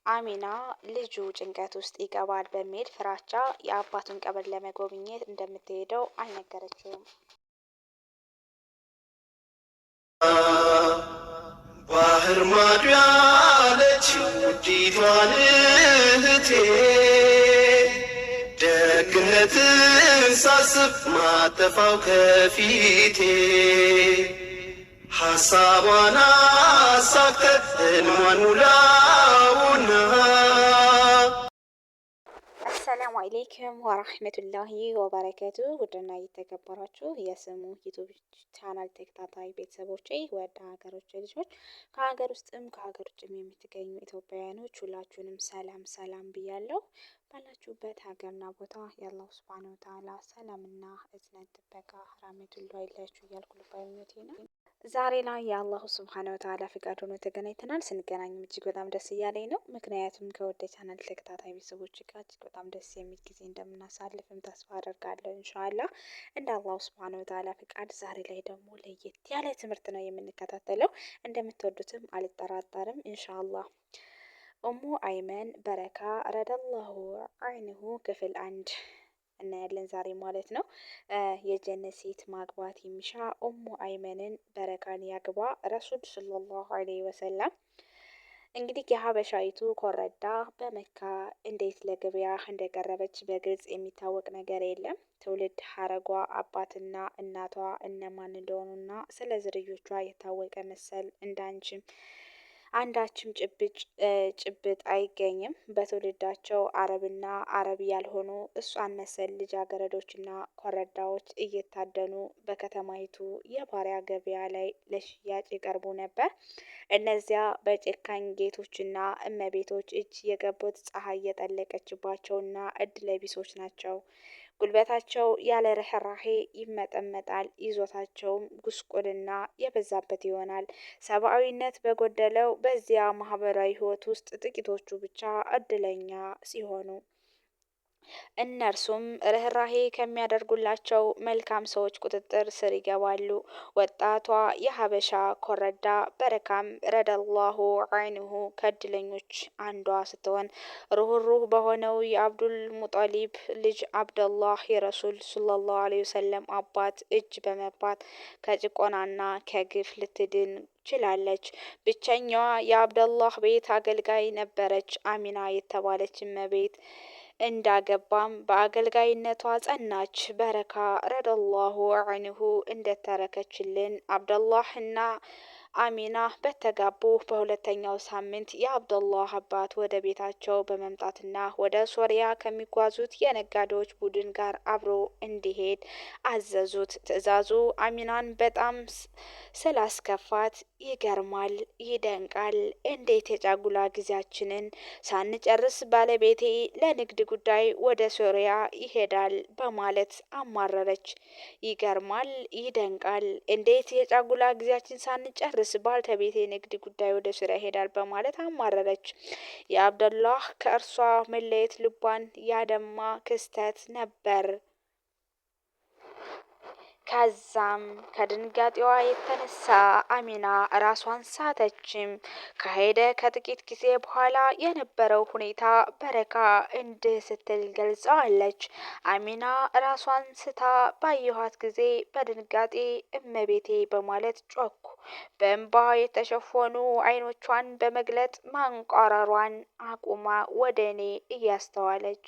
አሚና ልጁ ጭንቀት ውስጥ ይገባል በሚል ፍራቻ የአባቱን ቀብር ለመጎብኘት እንደምትሄደው አልነገረችውም። ባህር ማዶ ያለችው ውዲቷን እህቴ ደግነትን ሳስብ ማጠፋው ከፊቴ ሐሳቧን አሳክተህ ሕልሟን ሙላውና። አሰላሙ አሌይኩም ወራህመቱላሂ ወበረከቱ። ውድና እየተከበራችሁ የስሙ ዩቱብ ቻናል ተከታታይ ቤተሰቦቼ ወደ ሀገሮች ልጆች ከሀገር ውስጥም ከሀገር ውጭም የምትገኙ ኢትዮጵያውያኖች ሁላችሁንም ሰላም ሰላም ብያለሁ። ባላችሁበት ሀገርና ቦታ የአላሁ ሱብሃነሁ ወተዓላ ሰላምና እዝነት ጥበቃ ራህመቱላሂ አይለያችሁ እያልኩ ልባዊ ምኞቴ ነው። ዛሬ ላይ የአላሁ ሱብሃነሁ ወተዓላ ፍቃድ ሆኖ ተገናኝተናል። ስንገናኝም እጅግ በጣም ደስ እያለኝ ነው። ምክንያቱም ከወደ ቻናል ተከታታይ ቤተሰቦች ጋር እጅግ በጣም ደስ የሚል ጊዜ እንደምናሳልፍም ተስፋ አደርጋለሁ። ኢንሻአላህ እንደ አላሁ ሱብሃነሁ ወተዓላ ፍቃድ ዛሬ ላይ ደግሞ ለየት ያለ ትምህርት ነው የምንከታተለው። እንደምትወዱትም አልጠራጠርም ኢንሻአላህ። ኡሙ አይመን በረካ ረደላሁ አንሁ ክፍል 1 እናያለን ዛሬ ማለት ነው። የጀነት ሴት ማግባት የሚሻ ኡሙ አይመንን በረካን ያግባ ረሱል ሰለላሁ ዐለይሂ ወሰለም። እንግዲህ የሀበሻይቱ ኮረዳ በመካ እንዴት ለገበያ እንደቀረበች በግልጽ የሚታወቅ ነገር የለም። ትውልድ ሀረጓ አባትና እናቷ እነማን እንደሆኑና ስለ ዝርዮቿ የታወቀ መሰል እንዳንችም አንዳችም ጭብጥ አይገኝም። በትውልዳቸው አረብና አረብ ያልሆኑ እሷን መሰል ልጃገረዶችና ኮረዳዎች እየታደኑ በከተማይቱ የባሪያ ገበያ ላይ ለሽያጭ ይቀርቡ ነበር። እነዚያ በጨካኝ ጌቶችና እመቤቶች እጅ የገቡት ፀሐይ የጠለቀችባቸውና እድለቢሶች ናቸው። ጉልበታቸው ያለ ርህራሄ ይመጠመጣል፣ ይዞታቸውም ጉስቁልና የበዛበት ይሆናል። ሰብአዊነት በጎደለው በዚያ ማህበራዊ ህይወት ውስጥ ጥቂቶቹ ብቻ እድለኛ ሲሆኑ እነርሱም ርህራሄ ከሚያደርጉላቸው መልካም ሰዎች ቁጥጥር ስር ይገባሉ። ወጣቷ የሀበሻ ኮረዳ በረካም ረደላሁ አንሁ ከእድለኞች አንዷ ስትሆን ሩህሩህ በሆነው የአብዱል ሙጠሊብ ልጅ አብደላህ የረሱል ሰለላሁ ዐለይሂ ወሰለም አባት እጅ በመባት ከጭቆናና ከግፍ ልትድን ችላለች። ብቸኛዋ የአብደላህ ቤት አገልጋይ ነበረች። አሚና የተባለች እመቤት እንዳገባም በአገልጋይነቷ ጸናች። በረካ ረደላሁ አንሁ እንደተረከችልን አብደላህና አሚና በተጋቡ በሁለተኛው ሳምንት የአብደላህ አባት ወደ ቤታቸው በመምጣትና ወደ ሶሪያ ከሚጓዙት የነጋዴዎች ቡድን ጋር አብሮ እንዲሄድ አዘዙት። ትዕዛዙ አሚናን በጣም ስላስከፋት ይገርማል፣ ይደንቃል፣ እንዴት የጫጉላ ጊዜያችንን ሳንጨርስ ባለቤቴ ለንግድ ጉዳይ ወደ ሶሪያ ይሄዳል በማለት አማረረች። ይገርማል፣ ይደንቃል፣ እንዴት የጫጉላ ጊዜያችን ሳንጨርስ ባለቤቴ ንግድ ጉዳይ ወደ ሶሪያ ይሄዳል በማለት አማረረች። የአብደላህ ከእርሷ መለየት ልቧን ያደማ ክስተት ነበር። ከዛም ከድንጋጤዋ የተነሳ አሚና ራሷን ሳተችም። ከሄደ ከጥቂት ጊዜ በኋላ የነበረው ሁኔታ በረካ እንዲህ ስትል ገልጸዋለች። አሚና ራሷን ስታ ባየኋት ጊዜ በድንጋጤ እመቤቴ በማለት ጮኩ። በእንባ የተሸፈኑ አይኖቿን በመግለጥ ማንቋረሯን አቁማ ወደ እኔ እያስተዋለች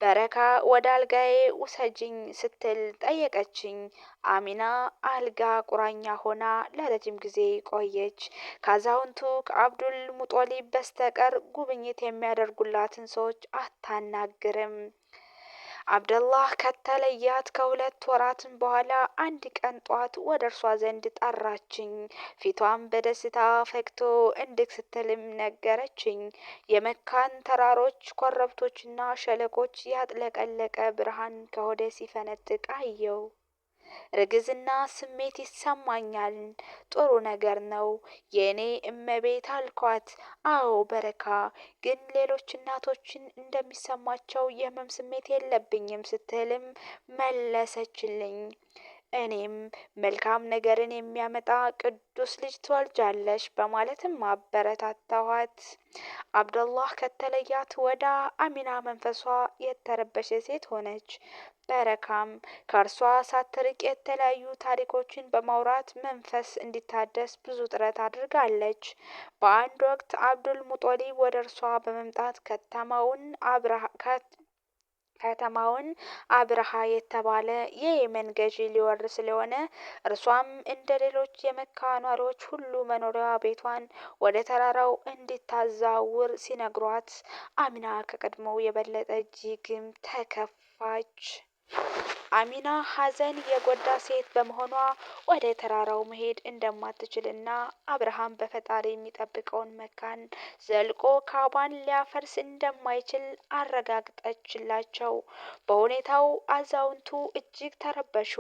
በረካ ወደ አልጋዬ ውሰጅኝ ስትል ጠየቀችኝ። አሚና አልጋ ቁራኛ ሆና ለረጅም ጊዜ ቆየች። ከአዛውንቱ ከአብዱል ሙጦሊብ በስተቀር ጉብኝት የሚያደርጉላትን ሰዎች አታናግርም። አብደላህ ከተለያት ከ2 ወራትም በኋላ አንድ ቀን ጧት ወደ እርሷ ዘንድ ጠራችኝ። ፊቷም በደስታ ፈክቶ እንዲህ ስትልም ነገረችኝ። የመካን ተራሮች፣ ኮረብቶችና ሸለቆች ያጥለቀለቀ ብርሃን ከሆዴ ሲፈነጥቅ አየው። ርግዝና ስሜት ይሰማኛል። ጥሩ ነገር ነው የኔ እመቤት አልኳት። አዎ በረካ፣ ግን ሌሎች እናቶችን እንደሚሰማቸው የህመም ስሜት የለብኝም ስትልም መለሰችልኝ። እኔም መልካም ነገርን የሚያመጣ ቅዱስ ልጅ ትወልጃለሽ በማለትም አበረታታኋት። አብደላህ ከተለያት ወዳ አሚና መንፈሷ የተረበሸ ሴት ሆነች። በረካም ከእርሷ ሳትርቅ የተለያዩ ታሪኮችን በማውራት መንፈስ እንዲታደስ ብዙ ጥረት አድርጋለች። በአንድ ወቅት አብዱል ሙጦሊብ ወደ እርሷ በመምጣት ከተማውን አብረሃ የተባለ የየመን ገዢ ሊወር ስለሆነ እርሷም እንደ ሌሎች የመካ ኗሪዎች ሁሉ መኖሪያ ቤቷን ወደ ተራራው እንድታዛውር ሲነግሯት አሚና ከቀድሞው የበለጠ እጅግም ተከፋች። አሚና ሐዘን የጎዳ ሴት በመሆኗ ወደ ተራራው መሄድ እንደማትችልና አብርሃም በፈጣሪ የሚጠብቀውን መካን ዘልቆ ካባን ሊያፈርስ እንደማይችል አረጋግጠችላቸው። በሁኔታው አዛውንቱ እጅግ ተረበሹ።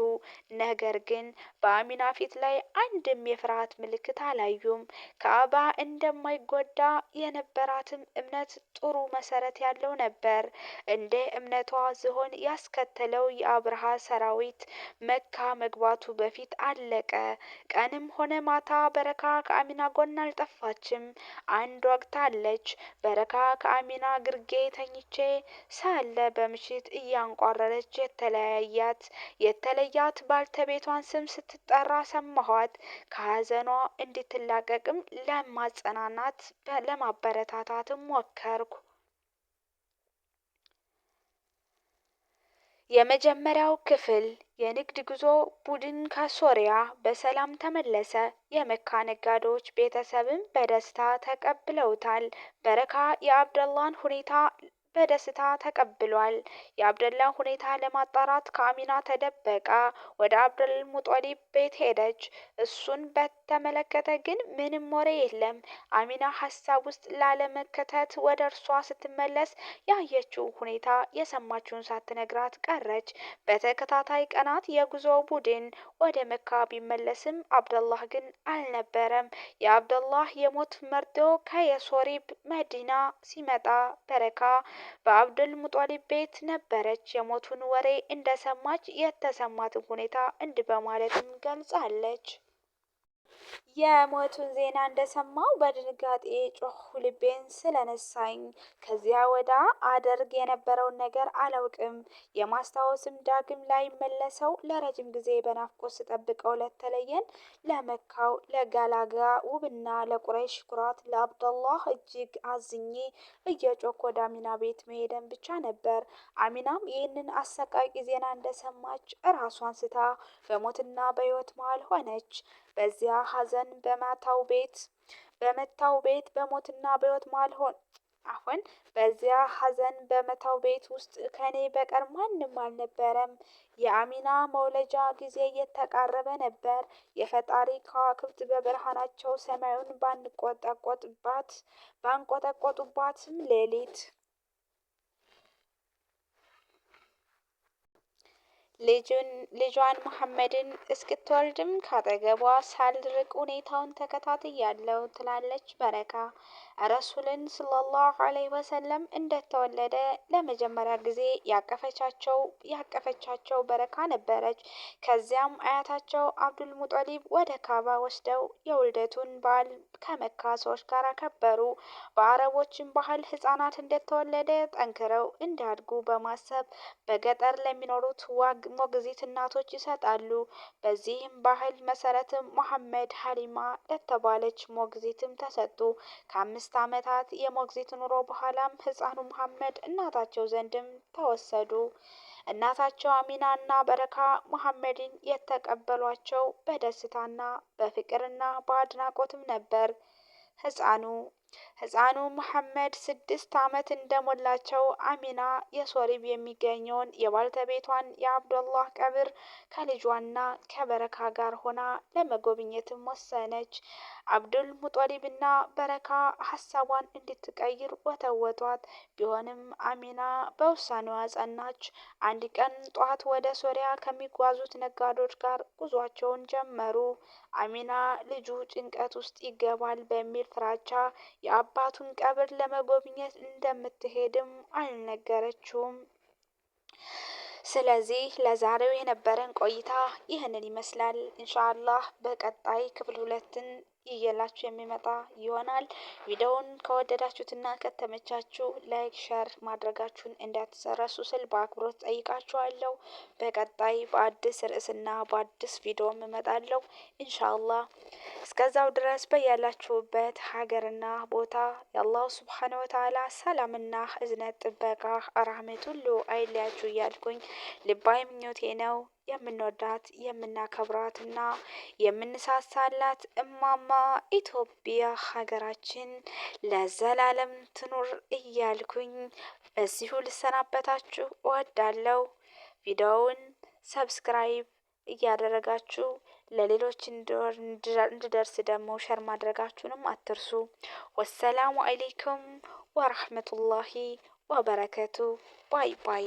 ነገር ግን በአሚና ፊት ላይ አንድም የፍርሃት ምልክት አላዩም። ካባ እንደማይጎዳ የነበራትም እምነት ጥሩ መሰረት ያለው ነበር። እንደ እምነቷ ዝሆን ያስከተለው የአብርሃ ሰራዊት መካ መግባቱ በፊት አለቀ። ቀንም ሆነ ማታ በረካ ከአሚና ጎን አልጠፋችም። አንድ ወቅት አለች። በረካ ከአሚና ግርጌ ተኝቼ ሳለ በምሽት እያንቋረረች የተለያት ባልተቤቷን ስም ስትጠራ ሰማኋት። ከሀዘኗ እንድትላቀቅም ለማበረታታትም ሞከርኩ። የመጀመሪያው ክፍል የንግድ ጉዞ ቡድን ከሶሪያ በሰላም ተመለሰ። የመካ ነጋዴዎች ቤተሰብም በደስታ ተቀብለውታል። በረካ የአብደላን ሁኔታ በደስታ ተቀብሏል። የአብደላን ሁኔታ ለማጣራት ከአሚና ተደበቃ ወደ አብዱል ሙጦሊብ ቤት ሄደች። እሱን በተመለከተ ግን ምንም ወሬ የለም። አሚና ሀሳብ ውስጥ ላለመከተት ወደ እርሷ ስትመለስ ያየችው ሁኔታ የሰማችውን ሳትነግራት ቀረች። በተከታታይ ቀናት የጉዞ ቡድን ወደ መካ ቢመለስም አብደላህ ግን አልነበረም። የአብደላህ የሞት መርዶ ከየሶሪብ መዲና ሲመጣ በረካ በአብዱል ሙጦሊብ ቤት ነበረች። የሞቱን ወሬ እንደሰማች የተሰማትን ሁኔታ እንዲህ በማለትም ገልጻለች። የሞቱን ዜና እንደሰማው በድንጋጤ ጮህኩ። ልቤን ስለነሳኝ ከዚያ ወዳ አደርግ የነበረውን ነገር አላውቅም። የማስታወስም ዳግም ላይ መለሰው ለረጅም ጊዜ በናፍቆት ስጠብቀው ለተለየን ለመካው ለጋላጋ ውብና ለቁረይሽ ኩራት ለአብደላህ እጅግ አዝኜ እየጮክ ወደ አሚና ቤት መሄደን ብቻ ነበር። አሚናም ይህንን አሰቃቂ ዜና እንደሰማች እራሷን ስታ በሞትና በሕይወት መሃል ሆነች። በዚያ ሀዘን በመታው ቤት በሞትና በሕይወት መሃል በመታው ቤት ውስጥ ከኔ በቀር ማንም አልነበረም። የአሚና መውለጃ ጊዜ እየተቃረበ ነበር። የፈጣሪ ከዋክብት በብርሃናቸው ሰማዩን ባንቆጠቆጡባትም ሌሊት ልጇን መሐመድን እስክትወልድም ካጠገቧ ሳልርቅ ሁኔታውን ተከታትያለሁ ትላለች በረካ። ረሱልን ሰለላሁ ዐለይሂ ወሰለም እንደተወለደ ለመጀመሪያ ጊዜ ያቀፈቻቸው በረካ ነበረች። ከዚያም አያታቸው አብዱል ሙጦሊብ ወደ ካባ ወስደው የውልደቱን በዓል ከመካ ሰዎች ጋር አከበሩ። በአረቦችም ባህል ህጻናት እንደተወለደ ጠንክረው እንዲያድጉ በማሰብ በገጠር ለሚኖሩት ሞግዚት እናቶች ይሰጣሉ። በዚህም ባህል መሰረትም መሐመድ ሀሊማ ለተባለች ሞግዚትም ተሰጡ። ከ5 ዓመታት የሞግዚት ኑሮ በኋላም ህፃኑ መሐመድ እናታቸው ዘንድም ተወሰዱ። እናታቸው አሚና እና በረካ መሐመድን የተቀበሏቸው በደስታና በፍቅርና በአድናቆትም ነበር። ህፃኑ መሐመድ 6 ዓመት እንደሞላቸው አሚና የሶሪብ የሚገኘውን የባልተቤቷን የአብደላህ ቀብር ከልጇና ከበረካ ጋር ሆና ለመጎብኘትም ወሰነች። አብዱል ሙጦሊብና በረካ ሀሳቧን እንድትቀይር ወተወቷት። ቢሆንም አሚና በውሳኔዋ ጸናች። አንድ ቀን ጧት ወደ ሶሪያ ከሚጓዙት ነጋዴዎች ጋር ጉዟቸውን ጀመሩ። አሚና ልጁ ጭንቀት ውስጥ ይገባል በሚል ፍራቻ የአባቱን ቀብር ለመጎብኘት እንደምትሄድም አልነገረችውም። ስለዚህ ለዛሬው የነበረን ቆይታ ይህንን ይመስላል። ኢንሻአላህ በቀጣይ ክፍል ሁለትን ይዤላችሁ የሚመጣ ይሆናል። ቪዲዮውን ከወደዳችሁትና ከተመቻችሁ ላይክ፣ ሸር ማድረጋችሁን እንዳትረሱ ስል በአክብሮት ጠይቃችኋለሁ። በቀጣይ በአዲስ ርዕስና በአዲስ ቪዲዮ እመጣለሁ ኢንሻአላህ። እስከዛው ድረስ በያላችሁበት ሀገርና ቦታ የአላሁ ስብሓነሁ ወተዓላ ሰላምና እዝነት ጥበቃ ረህመት ሁሉ አይለያችሁ እያልኩኝ ልባዊ ምኞቴ ነው። የምንወዳት የምናከብራትና የምንሳሳላት እማማ ኢትዮጵያ ሀገራችን ለዘላለም ትኑር እያልኩኝ በዚሁ ልሰናበታችሁ እወዳለሁ። ቪዲዮውን ሰብስክራይብ እያደረጋችሁ ለሌሎች እንድደርስ ደግሞ ሸር ማድረጋችሁንም አትርሱ። ወሰላሙ አለይኩም ወራህመቱላሂ ወበረከቱ። ባይ ባይ።